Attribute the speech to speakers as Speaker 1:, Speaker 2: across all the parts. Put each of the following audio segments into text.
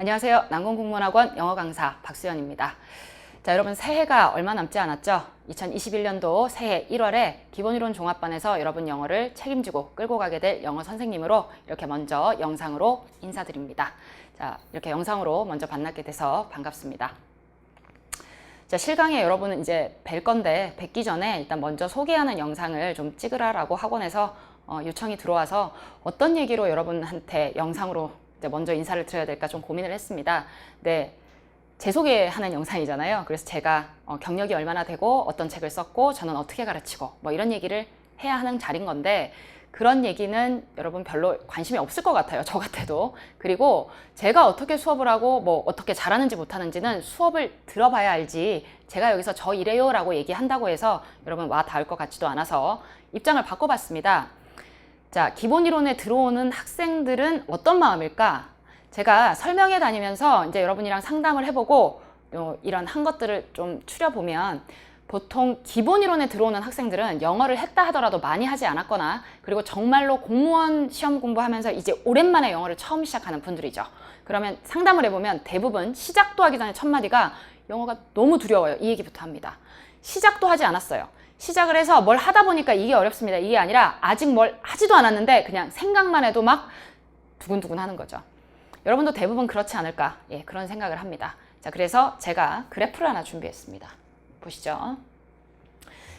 Speaker 1: 안녕하세요. 난공국문학원 영어 강사 박수연입니다. 자, 여러분 새해가 얼마 남지 않았죠? 2021년도 새해 1월에 기본이론 종합반에서 여러분 영어를 책임지고 끌고 가게 될 영어 선생님으로 이렇게 먼저 영상으로 인사드립니다. 자, 이렇게 영상으로 먼저 만나게 돼서 반갑습니다. 자, 실강에 여러분은 이제 뵐 건데 뵙기 전에 일단 먼저 소개하는 영상을 좀 찍으라라고 학원에서 요청이 들어와서 어떤 얘기로 여러분한테 영상으로 이제 먼저 인사를 드려야 될까 좀 고민을 했습니다. 네, 제 소개하는 영상이잖아요. 그래서 제가 경력이 얼마나 되고 어떤 책을 썼고 저는 어떻게 가르치고 뭐 이런 얘기를 해야 하는 자리인 건데 그런 얘기는 여러분 별로 관심이 없을 것 같아요. 저 같아도. 그리고 제가 어떻게 수업을 하고 뭐 어떻게 잘하는지 못하는지는 수업을 들어봐야 알지 제가 여기서 저 이래요 라고 얘기한다고 해서 여러분 와 닿을 것 같지도 않아서 입장을 바꿔봤습니다. 자, 기본이론에 들어오는 학생들은 어떤 마음일까? 제가 설명회 다니면서 이제 여러분이랑 상담을 해보고 이런 한 것들을 좀 추려보면 보통 기본이론에 들어오는 학생들은 영어를 했다 하더라도 많이 하지 않았거나 그리고 정말로 공무원 시험 공부하면서 이제 오랜만에 영어를 처음 시작하는 분들이죠. 그러면 상담을 해보면 대부분 시작도 하기 전에 첫 마디가 영어가 너무 두려워요. 이 얘기부터 합니다. 시작도 하지 않았어요. 시작을 해서 뭘 하다 보니까 이게 어렵습니다. 이게 아니라 아직 뭘 하지도 않았는데 그냥 생각만 해도 막 두근두근 하는 거죠. 여러분도 대부분 그렇지 않을까? 예, 그런 생각을 합니다. 자, 그래서 제가 그래프를 하나 준비했습니다. 보시죠.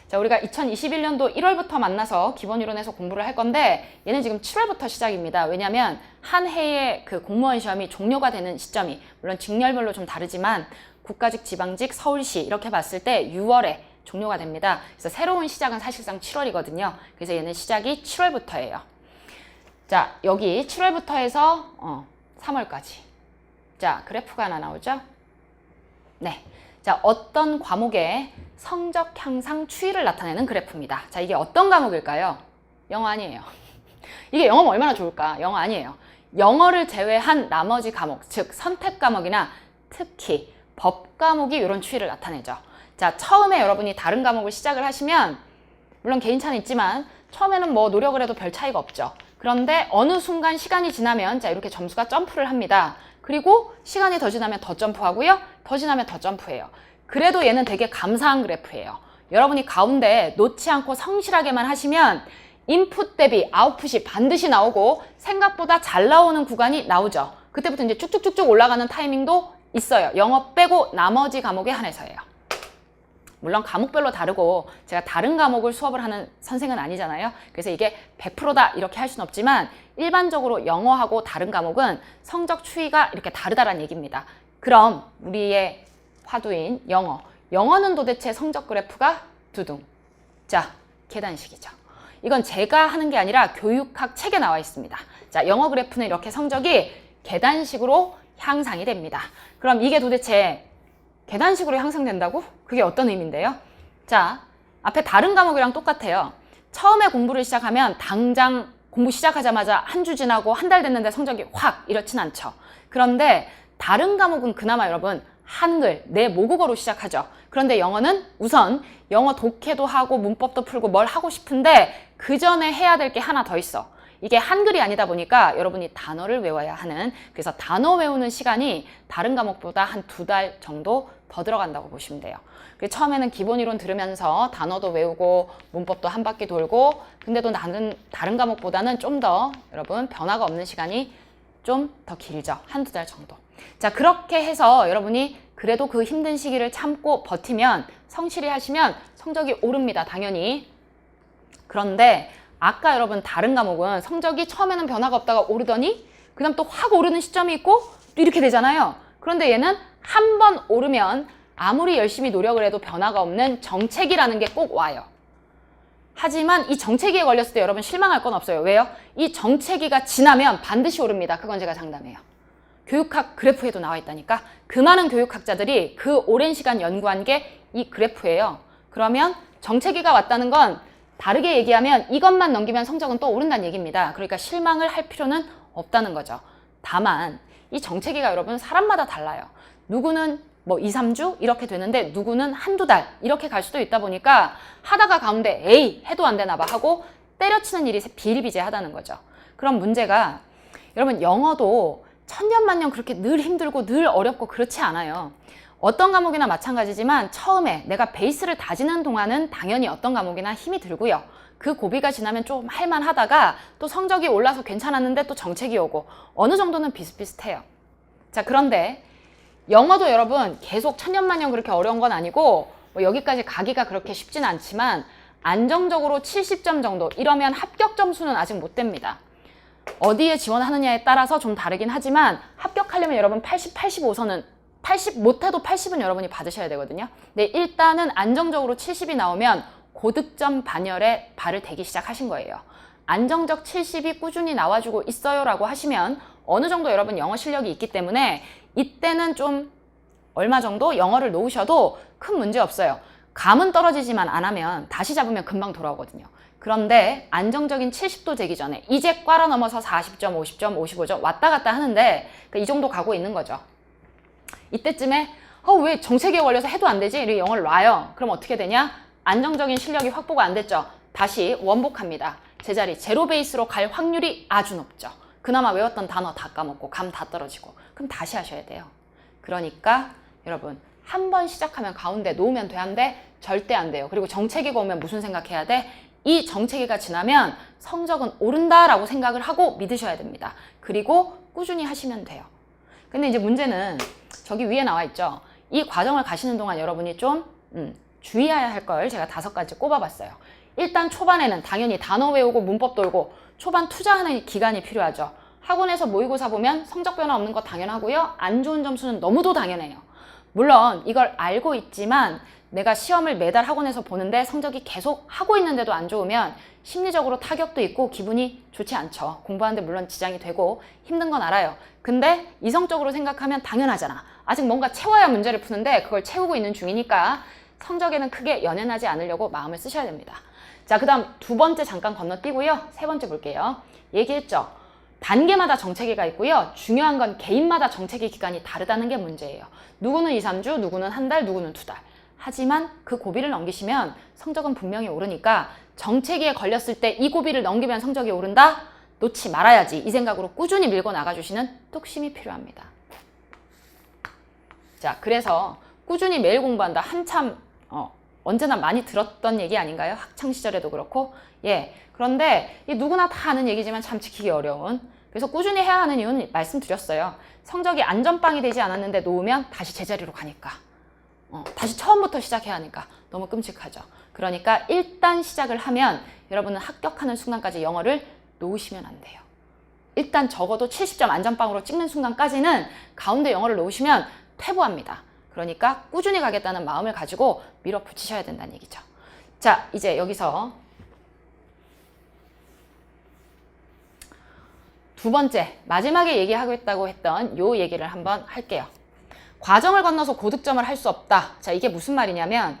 Speaker 1: 자, 우리가 2021년도 1월부터 만나서 기본이론에서 공부를 할 건데 얘는 지금 7월부터 시작입니다. 왜냐하면 한 해의 그 공무원 시험이 종료가 되는 시점이 물론 직렬별로 좀 다르지만 국가직, 지방직, 서울시 이렇게 봤을 때 6월에 종료가 됩니다. 그래서 새로운 시작은 사실상 7월이거든요. 그래서 얘는 시작이 7월부터예요. 자, 여기 7월부터 해서 3월까지. 자, 그래프가 하나 나오죠? 네. 자, 어떤 과목의 성적 향상 추이를 나타내는 그래프입니다. 자, 이게 어떤 과목일까요? 영어 아니에요. 이게 영어면 얼마나 좋을까? 영어 아니에요. 영어를 제외한 나머지 과목, 즉 선택 과목이나 특히 법 과목이 이런 추이를 나타내죠. 자, 처음에 여러분이 다른 과목을 시작을 하시면 물론 개인차는 있지만 처음에는 뭐 노력을 해도 별 차이가 없죠. 그런데 어느 순간 시간이 지나면 자, 이렇게 점수가 점프를 합니다. 그리고 시간이 더 지나면 더 점프하고요. 더 지나면 더 점프해요. 그래도 얘는 되게 감사한 그래프예요. 여러분이 가운데 놓지 않고 성실하게만 하시면 인풋 대비 아웃풋이 반드시 나오고 생각보다 잘 나오는 구간이 나오죠. 그때부터 이제 쭉쭉쭉쭉 올라가는 타이밍도 있어요. 영어 빼고 나머지 과목에 한해서예요. 물론 과목별로 다르고 제가 다른 과목을 수업을 하는 선생은 아니잖아요. 그래서 이게 100%다 이렇게 할 수는 없지만 일반적으로 영어하고 다른 과목은 성적 추이가 이렇게 다르다는 얘기입니다. 그럼 우리의 화두인 영어. 영어는 도대체 성적 그래프가 두둥. 자, 계단식이죠. 이건 제가 하는 게 아니라 교육학 책에 나와 있습니다. 자, 영어 그래프는 이렇게 성적이 계단식으로 향상이 됩니다. 그럼 이게 도대체 계단식으로 향상된다고? 그게 어떤 의미인데요? 자, 앞에 다른 과목이랑 똑같아요. 처음에 공부를 시작하면 당장 공부 시작하자마자 한 주 지나고 한 달 됐는데 성적이 확 이렇진 않죠. 그런데 다른 과목은 그나마 여러분 한글, 내 모국어로 시작하죠. 그런데 영어는 우선 영어 독해도 하고 문법도 풀고 뭘 하고 싶은데 그 전에 해야 될 게 하나 더 있어. 이게 한글이 아니다 보니까 여러분이 단어를 외워야 하는 그래서 단어 외우는 시간이 다른 과목보다 한 2달 정도 더 들어간다고 보시면 돼요. 처음에는 기본이론 들으면서 단어도 외우고 문법도 한 바퀴 돌고 근데도 다른 과목보다는 좀 더 여러분 변화가 없는 시간이 좀 더 길죠. 1~2달 정도. 자, 그렇게 해서 여러분이 그래도 그 힘든 시기를 참고 버티면 성실히 하시면 성적이 오릅니다. 당연히. 그런데 아까 여러분 다른 과목은 성적이 처음에는 변화가 없다가 오르더니 그 다음 또 확 오르는 시점이 있고 또 이렇게 되잖아요. 그런데 얘는 한 번 오르면 아무리 열심히 노력을 해도 변화가 없는 정체기라는 게 꼭 와요. 하지만 이 정체기에 걸렸을 때 여러분 실망할 건 없어요. 왜요? 이 정체기가 지나면 반드시 오릅니다. 그건 제가 장담해요. 교육학 그래프에도 나와 있다니까. 그 많은 교육학자들이 그 오랜 시간 연구한 게 이 그래프예요. 그러면 정체기가 왔다는 건 다르게 얘기하면 이것만 넘기면 성적은 또 오른다는 얘기입니다. 그러니까 실망을 할 필요는 없다는 거죠. 다만 이 정체기가 여러분 사람마다 달라요. 누구는 뭐 2~3주 이렇게 되는데 누구는 1~2달 이렇게 갈 수도 있다 보니까 하다가 가운데 에이 해도 안 되나 봐 하고 때려치는 일이 비일비재하다는 거죠. 그럼 문제가 여러분 영어도 천년만년 그렇게 늘 힘들고 늘 어렵고 그렇지 않아요. 어떤 과목이나 마찬가지지만 처음에 내가 베이스를 다지는 동안은 당연히 어떤 과목이나 힘이 들고요. 그 고비가 지나면 좀 할만하다가 또 성적이 올라서 괜찮았는데 또 정책이 오고 어느 정도는 비슷비슷해요. 자, 그런데 영어도 여러분 계속 천년만년 그렇게 어려운 건 아니고 뭐 여기까지 가기가 그렇게 쉽진 않지만 안정적으로 70점 정도 이러면 합격 점수는 아직 못 됩니다. 어디에 지원하느냐에 따라서 좀 다르긴 하지만 합격하려면 여러분 80, 85선은 80 못해도 80은 여러분이 받으셔야 되거든요. 근데 일단은 안정적으로 70이 나오면 고득점 반열에 발을 대기 시작하신 거예요. 안정적 70이 꾸준히 나와주고 있어요 라고 하시면 어느 정도 여러분 영어 실력이 있기 때문에 이때는 좀 얼마 정도 영어를 놓으셔도 큰 문제 없어요. 감은 떨어지지만 안 하면 다시 잡으면 금방 돌아오거든요. 그런데 안정적인 70도 되기 전에 이제 꽈라 넘어서 40점, 50점, 55점 왔다 갔다 하는데 이 정도 가고 있는 거죠. 이때쯤에 왜 정체기에 걸려서 해도 안 되지? 이렇게 영어를 놔요. 그럼 어떻게 되냐? 안정적인 실력이 확보가 안 됐죠. 다시 원복합니다. 제자리 제로 베이스로 갈 확률이 아주 높죠. 그나마 외웠던 단어 다 까먹고 감 다 떨어지고 그럼 다시 하셔야 돼요. 그러니까 여러분 한 번 시작하면 가운데 놓으면 되는데 절대 안 돼요. 그리고 정체기가 오면 무슨 생각해야 돼? 이 정체기가 지나면 성적은 오른다라고 생각을 하고 믿으셔야 됩니다. 그리고 꾸준히 하시면 돼요. 근데 이제 문제는 저기 위에 나와 있죠. 이 과정을 가시는 동안 여러분이 좀 주의해야 할 걸 제가 5가지 꼽아봤어요. 일단 초반에는 당연히 단어 외우고 문법 돌고 초반 투자하는 기간이 필요하죠. 학원에서 모의고사 보면 성적 변화 없는 거 당연하고요. 안 좋은 점수는 너무도 당연해요. 물론 이걸 알고 있지만 내가 시험을 매달 학원에서 보는데 성적이 계속 하고 있는데도 안 좋으면 심리적으로 타격도 있고 기분이 좋지 않죠. 공부하는데 물론 지장이 되고 힘든 건 알아요. 근데 이성적으로 생각하면 당연하잖아. 아직 뭔가 채워야 문제를 푸는데 그걸 채우고 있는 중이니까 성적에는 크게 연연하지 않으려고 마음을 쓰셔야 됩니다. 자, 그 다음 2번째 잠깐 건너뛰고요. 3번째 볼게요. 얘기했죠. 단계마다 정체기가 있고요. 중요한 건 개인마다 정체기 기간이 다르다는 게 문제예요. 누구는 2, 3주, 누구는 한 달, 누구는 2달. 하지만 그 고비를 넘기시면 성적은 분명히 오르니까 정체기에 걸렸을 때 이 고비를 넘기면 성적이 오른다? 놓지 말아야지. 이 생각으로 꾸준히 밀고 나가주시는 뚝심이 필요합니다. 자, 그래서 꾸준히 매일 공부한다. 한참 언제나 많이 들었던 얘기 아닌가요? 학창시절에도 그렇고. 예. 그런데 누구나 다 아는 얘기지만 참 지키기 어려운. 그래서 꾸준히 해야 하는 이유는 말씀드렸어요. 성적이 안전빵이 되지 않았는데 놓으면 다시 제자리로 가니까. 다시 처음부터 시작해야 하니까 너무 끔찍하죠. 그러니까 일단 시작을 하면 여러분은 합격하는 순간까지 영어를 놓으시면 안 돼요. 일단 적어도 70점 안전빵으로 찍는 순간까지는 가운데 영어를 놓으시면 퇴보합니다. 그러니까 꾸준히 가겠다는 마음을 가지고 밀어붙이셔야 된다는 얘기죠. 자, 이제 여기서 2번째, 마지막에 얘기하겠다고 했던 요 얘기를 한번 할게요. 과정을 건너서 고득점을 할 수 없다. 자, 이게 무슨 말이냐면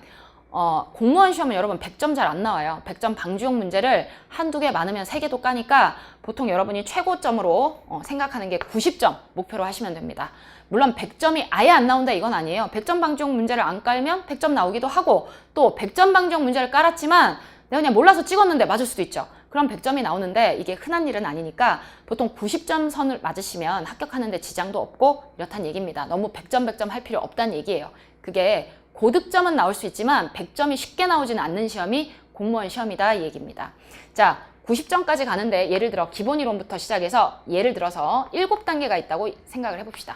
Speaker 1: 공무원 시험은 여러분 100점 잘 안 나와요. 100점 방지용 문제를 한두 개 많으면 3개도 까니까 보통 여러분이 최고점으로 생각하는 게 90점 목표로 하시면 됩니다. 물론 100점이 아예 안 나온다 이건 아니에요. 100점 방지용 문제를 안 깔면 100점 나오기도 하고 또 100점 방지용 문제를 깔았지만 내가 그냥 몰라서 찍었는데 맞을 수도 있죠. 그럼 100점이 나오는데 이게 흔한 일은 아니니까 보통 90점 선을 맞으시면 합격하는데 지장도 없고 이렇다는 얘기입니다. 너무 100점 100점 할 필요 없다는 얘기예요. 그게 고득점은 나올 수 있지만 100점이 쉽게 나오지는 않는 시험이 공무원 시험이다 이 얘기입니다. 자, 90점까지 가는데 예를 들어 기본 이론부터 시작해서 예를 들어서 7단계가 있다고 생각을 해봅시다.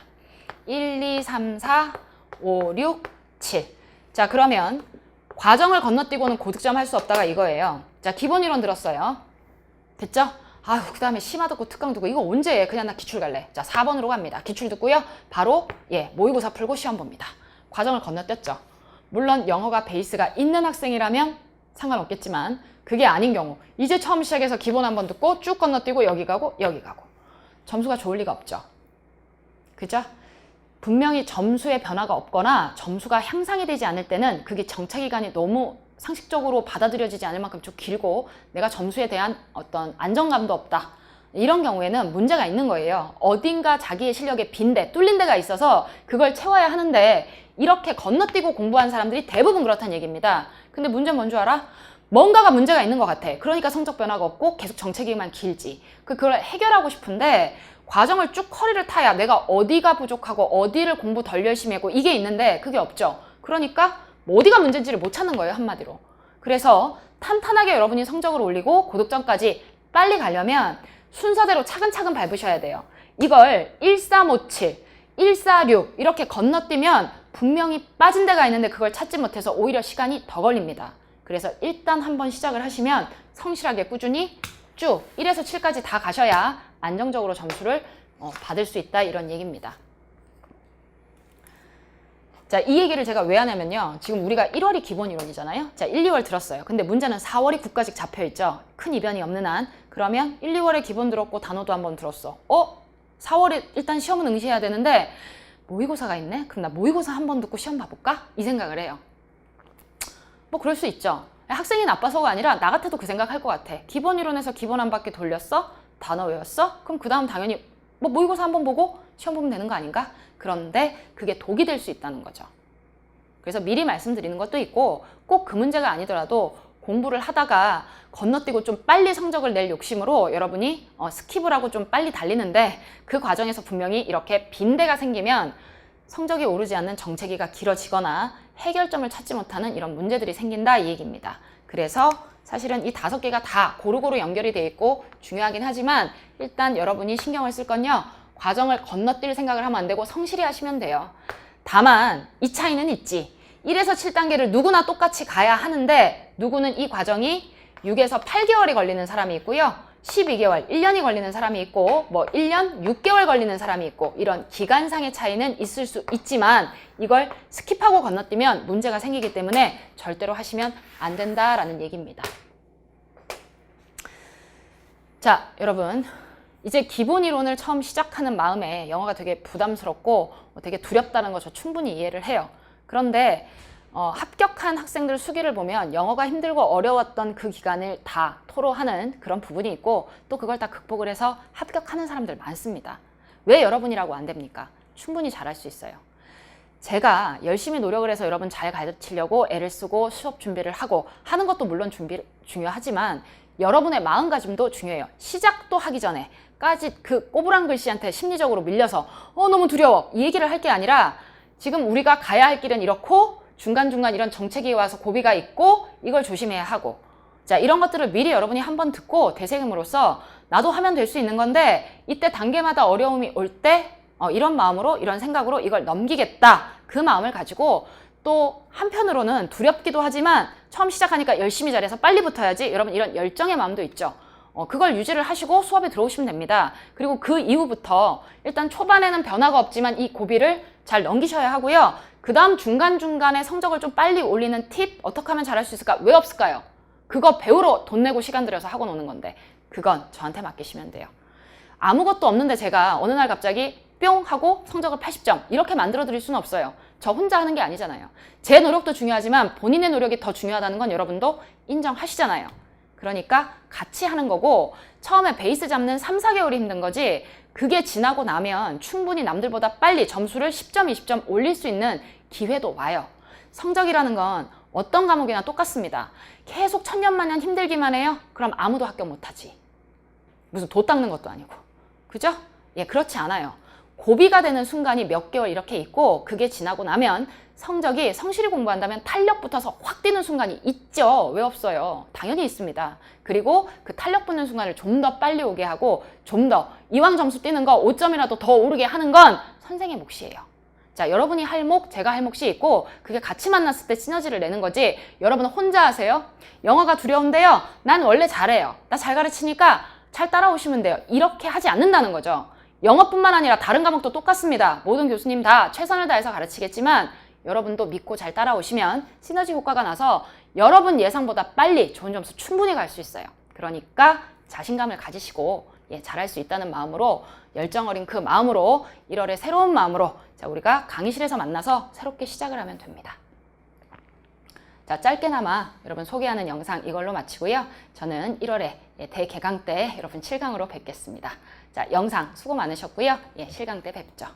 Speaker 1: 1, 2, 3, 4, 5, 6, 7. 자, 그러면 과정을 건너뛰고는 고득점 할 수 없다가 이거예요. 자, 기본 이론 들었어요. 됐죠? 아유, 그 다음에 심화 듣고 특강 듣고 이거 언제 해? 그냥 나 기출 갈래. 자, 4번으로 갑니다. 기출 듣고요. 바로 모의고사 풀고 시험 봅니다. 과정을 건너뛰었죠. 물론 영어가 베이스가 있는 학생이라면 상관없겠지만 그게 아닌 경우 이제 처음 시작해서 기본 한번 듣고 쭉 건너뛰고 여기 가고 여기 가고 점수가 좋을 리가 없죠. 그죠? 분명히 점수의 변화가 없거나 점수가 향상이 되지 않을 때는 그게 정체기간이 너무 상식적으로 받아들여지지 않을 만큼 좀 길고 내가 점수에 대한 어떤 안정감도 없다. 이런 경우에는 문제가 있는 거예요. 어딘가 자기의 실력에 빈대, 뚫린 데가 있어서 그걸 채워야 하는데 이렇게 건너뛰고 공부한 사람들이 대부분 그렇다는 얘기입니다. 근데 문제는 뭔 줄 알아? 뭔가가 문제가 있는 것 같아. 그러니까 성적 변화가 없고 계속 정체기만 길지. 그걸 해결하고 싶은데 과정을 쭉 허리를 타야 내가 어디가 부족하고 어디를 공부 덜 열심히 했고 이게 있는데 그게 없죠. 그러니까 뭐 어디가 문제인지를 못 찾는 거예요, 한마디로. 그래서 탄탄하게 여러분이 성적을 올리고 고득점까지 빨리 가려면 순서대로 차근차근 밟으셔야 돼요. 이걸 1357, 146 이렇게 건너뛰면 분명히 빠진 데가 있는데 그걸 찾지 못해서 오히려 시간이 더 걸립니다. 그래서 일단 한번 시작을 하시면 성실하게 꾸준히 쭉 1에서 7까지 다 가셔야 안정적으로 점수를 받을 수 있다 이런 얘기입니다. 자, 이 얘기를 제가 왜 하냐면요. 지금 우리가 1월이 기본 이론이잖아요. 자, 1, 2월 들었어요. 근데 문제는 4월이 9까지 잡혀있죠. 큰 이변이 없는 한. 그러면 1, 2월에 기본 들었고 단어도 한번 들었어. 4월에 일단 시험은 응시해야 되는데 모의고사가 있네? 그럼 나 모의고사 한번 듣고 시험 봐볼까? 이 생각을 해요. 뭐 그럴 수 있죠. 학생이 나빠서가 아니라 나 같아도 그 생각할 것 같아. 기본 이론에서 기본 한 바퀴 돌렸어? 단어 외웠어? 그럼 그 다음 당연히 뭐 모의고사 한번 보고 시험 보면 되는 거 아닌가? 그런데 그게 독이 될 수 있다는 거죠. 그래서 미리 말씀드리는 것도 있고 꼭 그 문제가 아니더라도 공부를 하다가 건너뛰고 좀 빨리 성적을 낼 욕심으로 여러분이 스킵을 하고 좀 빨리 달리는데 그 과정에서 분명히 이렇게 빈대가 생기면 성적이 오르지 않는 정체기가 길어지거나 해결점을 찾지 못하는 이런 문제들이 생긴다 이 얘기입니다. 그래서 사실은 이 5개가 다 고루고루 연결이 돼 있고 중요하긴 하지만 일단 여러분이 신경을 쓸 건요. 과정을 건너뛸 생각을 하면 안 되고 성실히 하시면 돼요. 다만 이 차이는 있지. 1에서 7단계를 누구나 똑같이 가야 하는데 누구는 이 과정이 6에서 8개월이 걸리는 사람이 있고요. 12개월, 1년이 걸리는 사람이 있고 뭐 1년 6개월 걸리는 사람이 있고 이런 기간상의 차이는 있을 수 있지만 이걸 스킵하고 건너뛰면 문제가 생기기 때문에 절대로 하시면 안 된다라는 얘기입니다. 자, 여러분 이제 기본 이론을 처음 시작하는 마음에 영어가 되게 부담스럽고 되게 두렵다는 거 저 충분히 이해를 해요. 그런데 합격한 학생들 수기를 보면 영어가 힘들고 어려웠던 그 기간을 다 토로하는 그런 부분이 있고 또 그걸 다 극복을 해서 합격하는 사람들 많습니다. 왜 여러분이라고 안 됩니까? 충분히 잘할 수 있어요. 제가 열심히 노력을 해서 여러분 잘 가르치려고 애를 쓰고 수업 준비를 하고 하는 것도 물론 중요하지만 여러분의 마음가짐도 중요해요. 시작도 하기 전에까지 그 꼬부랑 글씨한테 심리적으로 밀려서 너무 두려워 이 얘기를 할 게 아니라 지금 우리가 가야 할 길은 이렇고 중간중간 이런 정책이 와서 고비가 있고 이걸 조심해야 하고 자 이런 것들을 미리 여러분이 한번 듣고 되새김으로써 나도 하면 될 수 있는 건데 이때 단계마다 어려움이 올 때 이런 마음으로 이런 생각으로 이걸 넘기겠다 그 마음을 가지고 또 한편으로는 두렵기도 하지만 처음 시작하니까 열심히 잘해서 빨리 붙어야지 여러분 이런 열정의 마음도 있죠. 그걸 유지를 하시고 수업에 들어오시면 됩니다. 그리고 그 이후부터 일단 초반에는 변화가 없지만 이 고비를 잘 넘기셔야 하고요. 그 다음 중간중간에 성적을 좀 빨리 올리는 팁 어떻게 하면 잘할 수 있을까? 왜 없을까요? 그거 배우러 돈 내고 시간 들여서 학원 오는 건데 그건 저한테 맡기시면 돼요. 아무것도 없는데 제가 어느 날 갑자기 뿅 하고 성적을 80점 이렇게 만들어 드릴 수는 없어요. 저 혼자 하는 게 아니잖아요. 제 노력도 중요하지만 본인의 노력이 더 중요하다는 건 여러분도 인정하시잖아요. 그러니까 같이 하는 거고 처음에 베이스 잡는 3, 4개월이 힘든 거지 그게 지나고 나면 충분히 남들보다 빨리 점수를 10점, 20점 올릴 수 있는 기회도 와요. 성적이라는 건 어떤 과목이나 똑같습니다. 계속 천년만년 힘들기만 해요? 그럼 아무도 합격 못하지. 무슨 도 닦는 것도 아니고. 그죠? 예, 그렇지 않아요. 고비가 되는 순간이 몇 개월 이렇게 있고 그게 지나고 나면 성적이 성실히 공부한다면 탄력 붙어서 확 뛰는 순간이 있죠. 왜 없어요? 당연히 있습니다. 그리고 그 탄력 붙는 순간을 좀 더 빨리 오게 하고 좀 더 이왕 점수 뛰는 거 5점이라도 더 오르게 하는 건 선생의 몫이에요. 자, 여러분이 할 몫, 제가 할 몫이 있고 그게 같이 만났을 때 시너지를 내는 거지 여러분은 혼자 하세요? 영어가 두려운데요. 난 원래 잘해요. 나 잘 가르치니까 잘 따라오시면 돼요. 이렇게 하지 않는다는 거죠. 영어뿐만 아니라 다른 과목도 똑같습니다. 모든 교수님 다 최선을 다해서 가르치겠지만 여러분도 믿고 잘 따라오시면 시너지 효과가 나서 여러분 예상보다 빨리 좋은 점수 충분히 갈 수 있어요. 그러니까 자신감을 가지시고 잘할 수 있다는 마음으로 열정 어린 그 마음으로 1월에 새로운 마음으로 자 우리가 강의실에서 만나서 새롭게 시작을 하면 됩니다. 자 짧게나마 여러분 소개하는 영상 이걸로 마치고요. 저는 1월에 대개강 때 여러분 7강으로 뵙겠습니다. 자 영상 수고 많으셨고요. 실강 때 뵙죠.